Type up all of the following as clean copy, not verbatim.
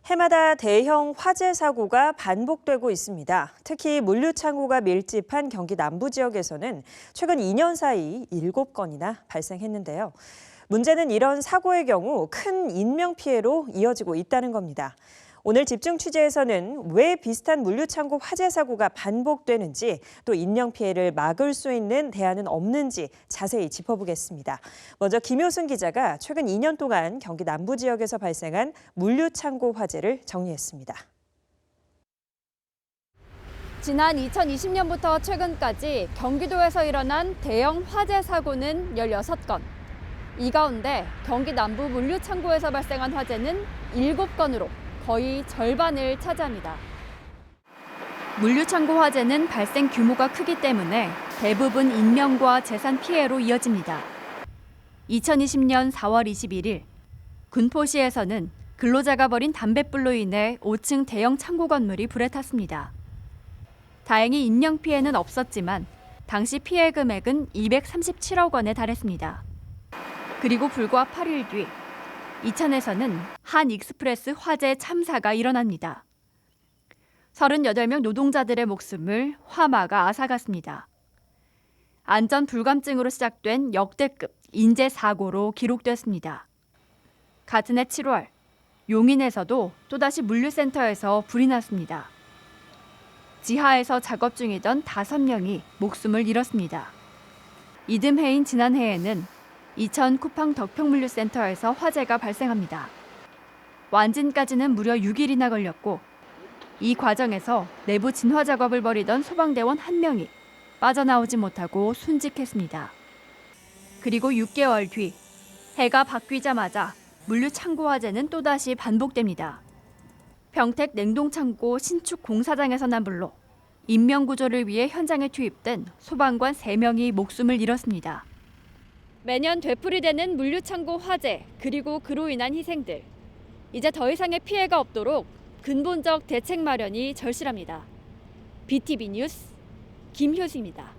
해마다 대형 화재 사고가 반복되고 있습니다. 특히 물류창고가 밀집한 경기 남부 지역에서는 최근 2년 사이 7건이나 발생했는데요. 문제는 이런 사고의 경우 큰 인명피해로 이어지고 있다는 겁니다. 오늘 집중 취재에서는 왜 비슷한 물류창고 화재 사고가 반복되는지, 또 인명피해를 막을 수 있는 대안은 없는지 자세히 짚어보겠습니다. 먼저 김효순 기자가 최근 2년 동안 경기 남부 지역에서 발생한 물류창고 화재를 정리했습니다. 지난 2020년부터 최근까지 경기도에서 일어난 대형 화재 사고는 16건. 이 가운데 경기 남부 물류창고에서 발생한 화재는 7건으로 거의 절반을 차지합니다. 물류창고 화재는 발생 규모가 크기 때문에 대부분 인명과 재산 피해로 이어집니다. 2020년 4월 21일 군포시에서는 근로자가 버린 담뱃불로 인해 5층 대형 창고 건물이 불에 탔습니다. 다행히 인명 피해는 없었지만 당시 피해 금액은 237억 원에 달했습니다. 그리고 불과 8일 뒤 이천에서는 한 익스프레스 화재 참사가 일어납니다. 38명 노동자들의 목숨을 화마가 앗아갔습니다. 안전 불감증으로 시작된 역대급 인재 사고로 기록됐습니다. 같은 해 7월 용인에서도 또다시 물류센터에서 불이 났습니다. 지하에서 작업 중이던 5명이 목숨을 잃었습니다. 이듬해인 지난해에는 이천 쿠팡 덕평물류센터에서 화재가 발생합니다. 완진까지는 무려 6일이나 걸렸고 이 과정에서 내부 진화 작업을 벌이던 소방대원 1명이 빠져나오지 못하고 순직했습니다. 그리고 6개월 뒤 해가 바뀌자마자 물류창고 화재는 또다시 반복됩니다. 평택 냉동창고 신축 공사장에서 난 불로 인명구조를 위해 현장에 투입된 소방관 3명이 목숨을 잃었습니다. 매년 되풀이되는 물류창고 화재, 그리고 그로 인한 희생들. 이제 더 이상의 피해가 없도록 근본적 대책 마련이 절실합니다. BTV 뉴스 김효수입니다.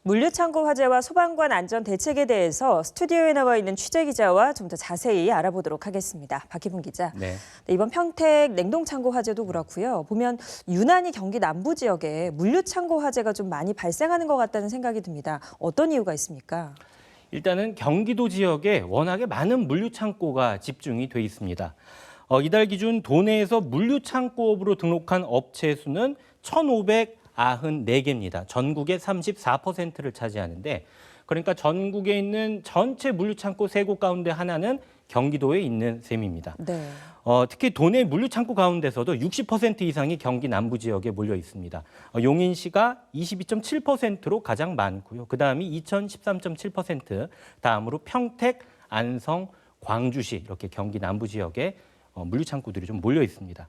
물류창고 화재와 소방관 안전 대책에 대해서 스튜디오에 나와 있는 취재기자와 좀 더 자세히 알아보도록 하겠습니다. 박희분 기자. 네. 이번 평택 냉동창고 화재도 그렇고요. 보면 유난히 경기 남부 지역에 물류창고 화재가 좀 많이 발생하는 것 같다는 생각이 듭니다. 어떤 이유가 있습니까? 일단은 경기도 지역에 워낙에 많은 물류창고가 집중이 돼 있습니다. 이달 기준 도내에서 물류창고업으로 등록한 업체 수는 1,594개입니다. 전국의 34%를 차지하는데, 그러니까 전국에 있는 전체 물류창고 3곳 가운데 하나는 경기도에 있는 셈입니다. 네. 특히 도내 물류창고 가운데서도 60% 이상이 경기 남부 지역에 몰려 있습니다. 용인시가 22.7%로 가장 많고요. 그다음이 이천 13.7%, 다음으로 평택, 안성, 광주시 이렇게 경기 남부 지역에 물류창고들이 좀 몰려 있습니다.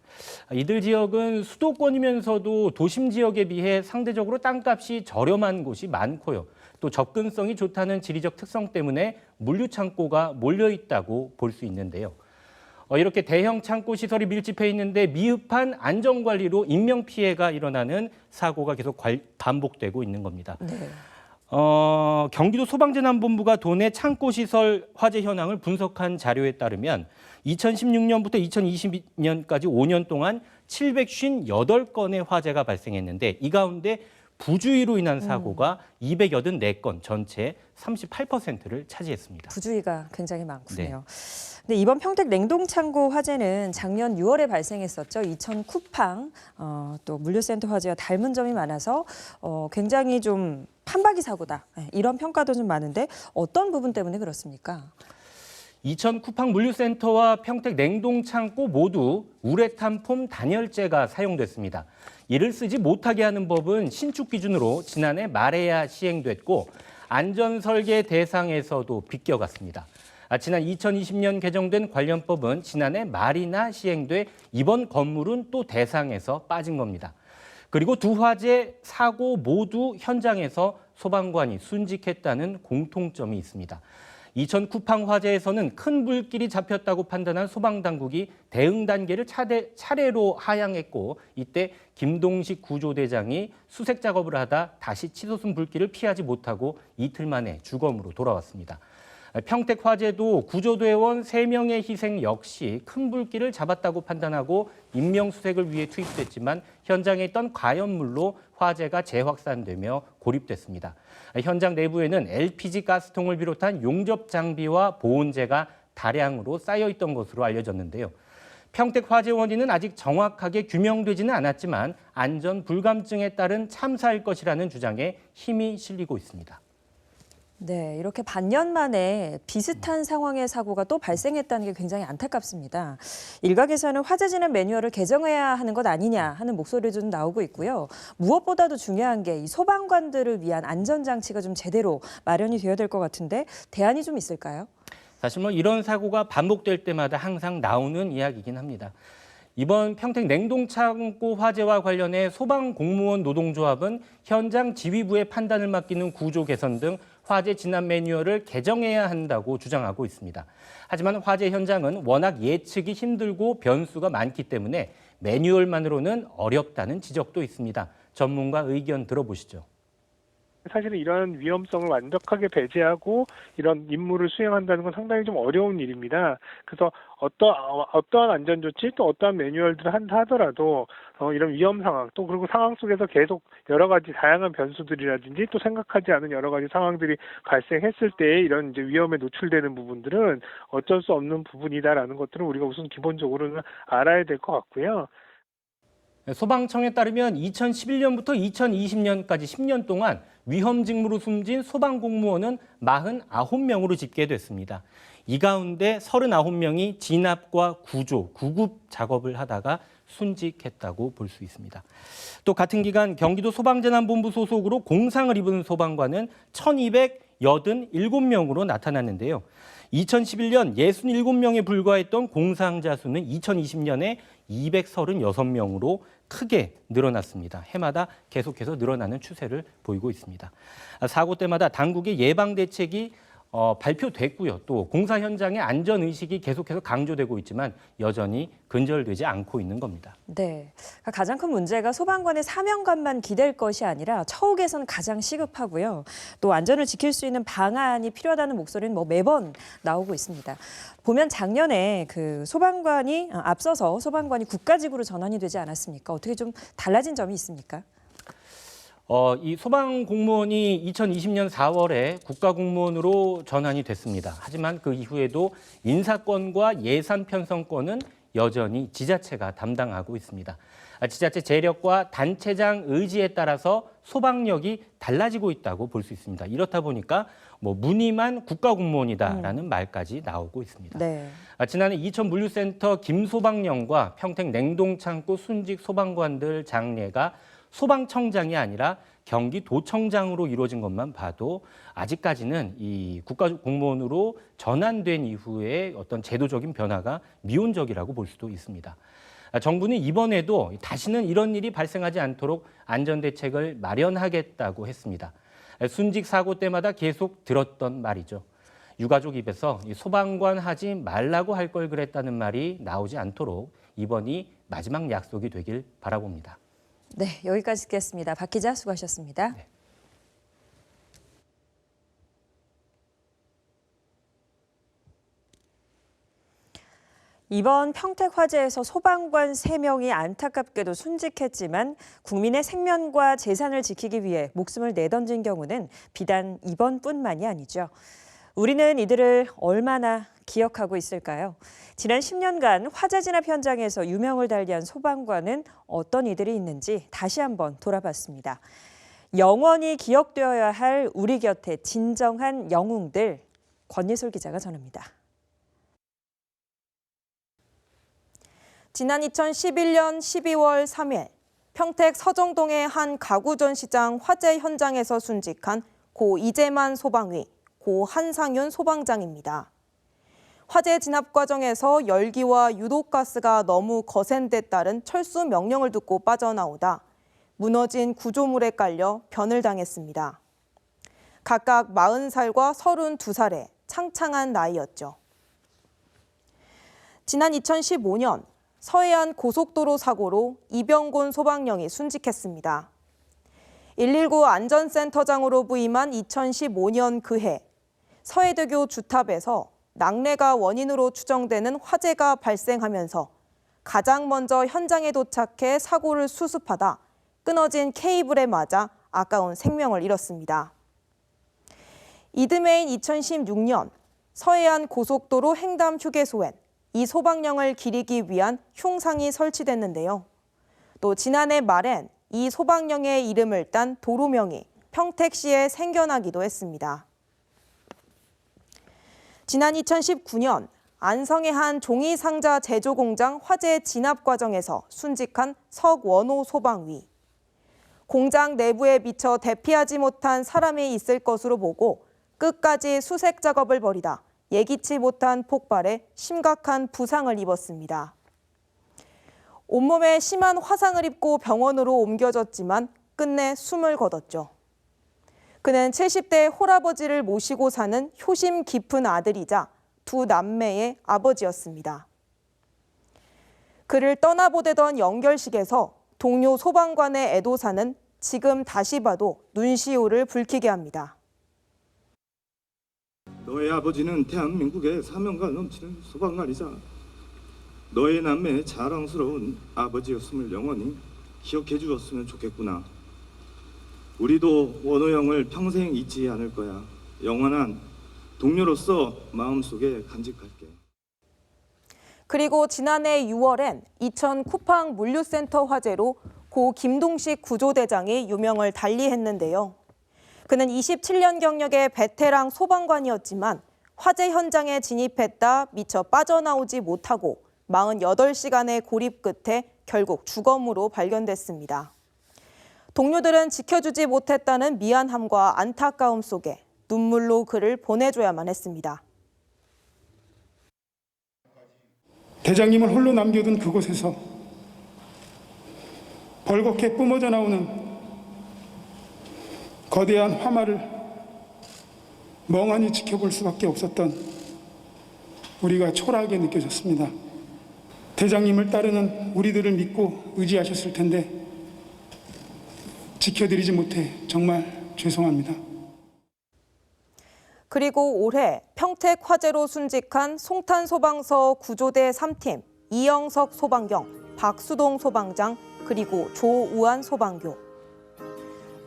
이들 지역은 수도권이면서도 도심 지역에 비해 상대적으로 땅값이 저렴한 곳이 많고요. 또 접근성이 좋다는 지리적 특성 때문에 물류창고가 몰려 있다고 볼 수 있는데요. 이렇게 대형 창고 시설이 밀집해 있는데 미흡한 안전관리로 인명피해가 일어나는 사고가 계속 반복되고 있는 겁니다. 네. 경기도 소방재난본부가 도내 창고 시설 화재 현황을 분석한 자료에 따르면 2016년부터 2020년까지 5년 동안 758건의 화재가 발생했는데, 이 가운데 부주의로 인한 사고가 284건, 전체 38%를 차지했습니다. 부주의가 굉장히 많군요. 네. 근데 이번 평택 냉동창고 화재는 작년 6월에 발생했었죠. 이천 쿠팡 또 물류센터 화재와 닮은 점이 많아서 굉장히 좀 판박이 사고다, 이런 평가도 좀 많은데 어떤 부분 때문에 그렇습니까? 이천 쿠팡 물류센터와 평택 냉동창고 모두 우레탄 폼 단열재가 사용됐습니다. 이를 쓰지 못하게 하는 법은 신축 기준으로 지난해 말에야 시행됐고 안전설계 대상에서도 비껴갔습니다. 지난 2020년 개정된 관련법은 지난해 말이나 시행돼 이번 건물은 또 대상에서 빠진 겁니다. 그리고 두 화재 사고 모두 현장에서 소방관이 순직했다는 공통점이 있습니다. 이천 쿠팡 화재에서는 큰 불길이 잡혔다고 판단한 소방당국이 대응 단계를 차례로 하향했고, 이때 김동식 구조대장이 수색 작업을 하다 다시 치솟은 불길을 피하지 못하고 이틀 만에 주검으로 돌아왔습니다. 평택 화재도 구조대원 3명의 희생 역시 큰 불길을 잡았다고 판단하고 인명수색을 위해 투입됐지만 현장에 있던 가연물로 화재가 재확산되며 고립됐습니다. 현장 내부에는 LPG 가스통을 비롯한 용접 장비와 보온재가 다량으로 쌓여 있던 것으로 알려졌는데요. 평택 화재 원인은 아직 정확하게 규명되지는 않았지만 안전 불감증에 따른 참사일 것이라는 주장에 힘이 실리고 있습니다. 네, 이렇게 반년 만에 비슷한 상황의 사고가 또 발생했다는 게 굉장히 안타깝습니다. 일각에서는 화재 진압 매뉴얼을 개정해야 하는 것 아니냐 하는 목소리도 좀 나오고 있고요. 무엇보다도 중요한 게 이 소방관들을 위한 안전장치가 좀 제대로 마련이 되어야 될 것 같은데 대안이 좀 있을까요? 사실 이런 사고가 반복될 때마다 항상 나오는 이야기이긴 합니다. 이번 평택 냉동창고 화재와 관련해 소방공무원 노동조합은 현장 지휘부의 판단을 맡기는 구조 개선 등 화재 진압 매뉴얼을 개정해야 한다고 주장하고 있습니다. 하지만 화재 현장은 워낙 예측이 힘들고 변수가 많기 때문에 매뉴얼만으로는 어렵다는 지적도 있습니다. 전문가 의견 들어보시죠. 사실은 이런 위험성을 완벽하게 배제하고 이런 임무를 수행한다는 건 상당히 좀 어려운 일입니다. 그래서 어떠한 안전조치 또 어떠한 매뉴얼들을 한다 하더라도 이런 위험 상황 또 그리고 상황 속에서 계속 여러 가지 다양한 변수들이라든지 또 생각하지 않은 여러 가지 상황들이 발생했을 때 이런 이제 위험에 노출되는 부분들은 어쩔 수 없는 부분이다라는 것들을 우리가 우선 기본적으로는 알아야 될 것 같고요. 소방청에 따르면 2011년부터 2020년까지 10년 동안 위험 직무로 숨진 소방공무원은 49명으로 집계됐습니다. 이 가운데 39명이 진압과 구조, 구급 작업을 하다가 순직했다고 볼 수 있습니다. 또 같은 기간 경기도 소방재난본부 소속으로 공상을 입은 소방관은 1,287명으로 나타났는데요. 2011년 67명에 불과했던 공상자 수는 2020년에 236명으로 크게 늘어났습니다. 해마다 계속해서 늘어나는 추세를 보이고 있습니다. 사고 때마다 당국의 예방 대책이 발표됐고요. 또 공사 현장의 안전의식이 계속해서 강조되고 있지만 여전히 근절되지 않고 있는 겁니다. 네, 가장 큰 문제가 소방관의 사명감만 기댈 것이 아니라 처우개선 가장 시급하고요. 또 안전을 지킬 수 있는 방안이 필요하다는 목소리는 매번 나오고 있습니다. 보면 작년에 소방관이 앞서서 소방관이 국가직으로 전환이 되지 않았습니까? 어떻게 좀 달라진 점이 있습니까? 이 소방 공무원이 2020년 4월에 국가공무원으로 전환이 됐습니다. 하지만 그 이후에도 인사권과 예산 편성권은 여전히 지자체가 담당하고 있습니다. 지자체 재력과 단체장 의지에 따라서 소방력이 달라지고 있다고 볼 수 있습니다. 이렇다 보니까 무늬만 국가공무원이다라는 말까지 나오고 있습니다. 네. 지난해 이천 물류센터 김소방령과 평택 냉동창고 순직 소방관들 장례가 소방청장이 아니라 경기도청장으로 이루어진 것만 봐도 아직까지는 이 국가공무원으로 전환된 이후에 어떤 제도적인 변화가 미온적이라고 볼 수도 있습니다. 정부는 이번에도 다시는 이런 일이 발생하지 않도록 안전대책을 마련하겠다고 했습니다. 순직 사고 때마다 계속 들었던 말이죠. 유가족 입에서 소방관 하지 말라고 할 걸 그랬다는 말이 나오지 않도록 이번이 마지막 약속이 되길 바라봅니다. 네, 여기까지 듣겠습니다. 박 기자 수고하셨습니다. 네. 이번 평택 화재에서 소방관 3명이 안타깝게도 순직했지만 국민의 생명과 재산을 지키기 위해 목숨을 내던진 경우는 비단 이번뿐만이 아니죠. 우리는 이들을 얼마나 기억하고 있을까요? 지난 10년간 화재 진압 현장에서 유명을 달리한 소방관은 어떤 이들이 있는지 다시 한번 돌아봤습니다. 영원히 기억되어야 할 우리 곁의 진정한 영웅들, 권예솔 기자가 전합니다. 지난 2011년 12월 3일 평택 서정동의 한 가구 전시장 화재 현장에서 순직한 고 이재만 소방위, 고 한상윤 소방장입니다. 화재 진압 과정에서 열기와 유독가스가 너무 거센 데 따른 철수 명령을 듣고 빠져나오다 무너진 구조물에 깔려 변을 당했습니다. 각각 40살과 32살의 창창한 나이였죠. 지난 2015년 서해안 고속도로 사고로 이병곤 소방령이 순직했습니다. 119 안전센터장으로 부임한 2015년 그해 서해대교 주탑에서 낙뢰가 원인으로 추정되는 화재가 발생하면서 가장 먼저 현장에 도착해 사고를 수습하다 끊어진 케이블에 맞아 아까운 생명을 잃었습니다. 이듬해인 2016년 서해안 고속도로 횡담 휴게소엔 이 소방령을 기리기 위한 흉상이 설치됐는데요. 또 지난해 말엔 이 소방령의 이름을 딴 도로명이 평택시에 생겨나기도 했습니다. 지난 2019년 안성의 한 종이상자 제조 공장 화재 진압 과정에서 순직한 석원호 소방위. 공장 내부에 미처 대피하지 못한 사람이 있을 것으로 보고 끝까지 수색 작업을 벌이다 예기치 못한 폭발에 심각한 부상을 입었습니다. 온몸에 심한 화상을 입고 병원으로 옮겨졌지만 끝내 숨을 거뒀죠. 그는 70대 홀아버지를 모시고 사는 효심 깊은 아들이자 두 남매의 아버지였습니다. 그를 떠나보내던 연결식에서 동료 소방관의 애도사는 지금 다시 봐도 눈시울을 붉히게 합니다. 너의 아버지는 대한민국의 사명감 넘치는 소방관이자 너의 남매의 자랑스러운 아버지였음을 영원히 기억해 주었으면 좋겠구나. 우리도 원호 형을 평생 잊지 않을 거야. 영원한 동료로서 마음속에 간직할게. 그리고 지난해 6월엔 이천 쿠팡 물류센터 화재로 고 김동식 구조대장이 유명을 달리했는데요. 그는 27년 경력의 베테랑 소방관이었지만 화재 현장에 진입했다 미처 빠져나오지 못하고 48시간의 고립 끝에 결국 주검으로 발견됐습니다. 동료들은 지켜주지 못했다는 미안함과 안타까움 속에 눈물로 그를 보내줘야만 했습니다. 대장님을 홀로 남겨둔 그곳에서 벌겋게 뿜어져 나오는 거대한 화마를 멍하니 지켜볼 수밖에 없었던 우리가 초라하게 느껴졌습니다. 대장님을 따르는 우리들을 믿고 의지하셨을 텐데 지켜드리지 못해 정말 죄송합니다. 그리고 올해 평택 화재로 순직한 송탄소방서 구조대 3팀 이영석 소방경, 박수동 소방장, 그리고 조우한 소방교.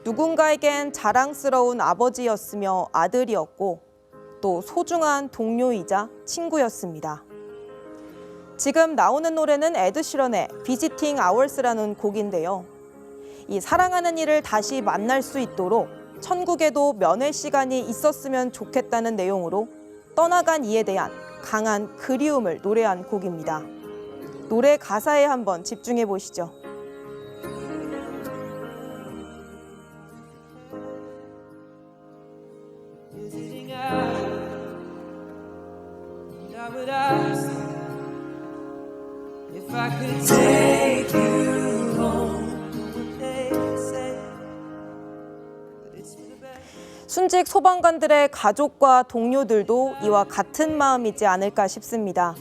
누군가에겐 자랑스러운 아버지였으며 아들이었고 또 소중한 동료이자 친구였습니다. 지금 나오는 노래는 에드시런의 비지팅 아워스라는 곡인데요. 이 사랑하는 이를 다시 만날 수 있도록 천국에도 면회 시간이 있었으면 좋겠다는 내용으로 떠나간 이에 대한 강한 그리움을 노래한 곡입니다. 노래 가사에 한번 집중해 보시죠. 순직 소방관들의 가족과 동료들도 이와 같은 마음이지 않을까 싶습니다.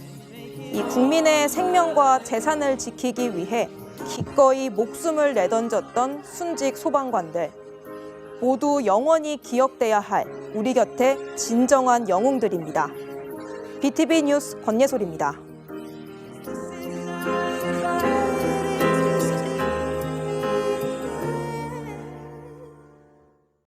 이 국민의 생명과 재산을 지키기 위해 기꺼이 목숨을 내던졌던 순직 소방관들. 모두 영원히 기억돼야 할 우리 곁의 진정한 영웅들입니다. BTV 뉴스 권예솔입니다.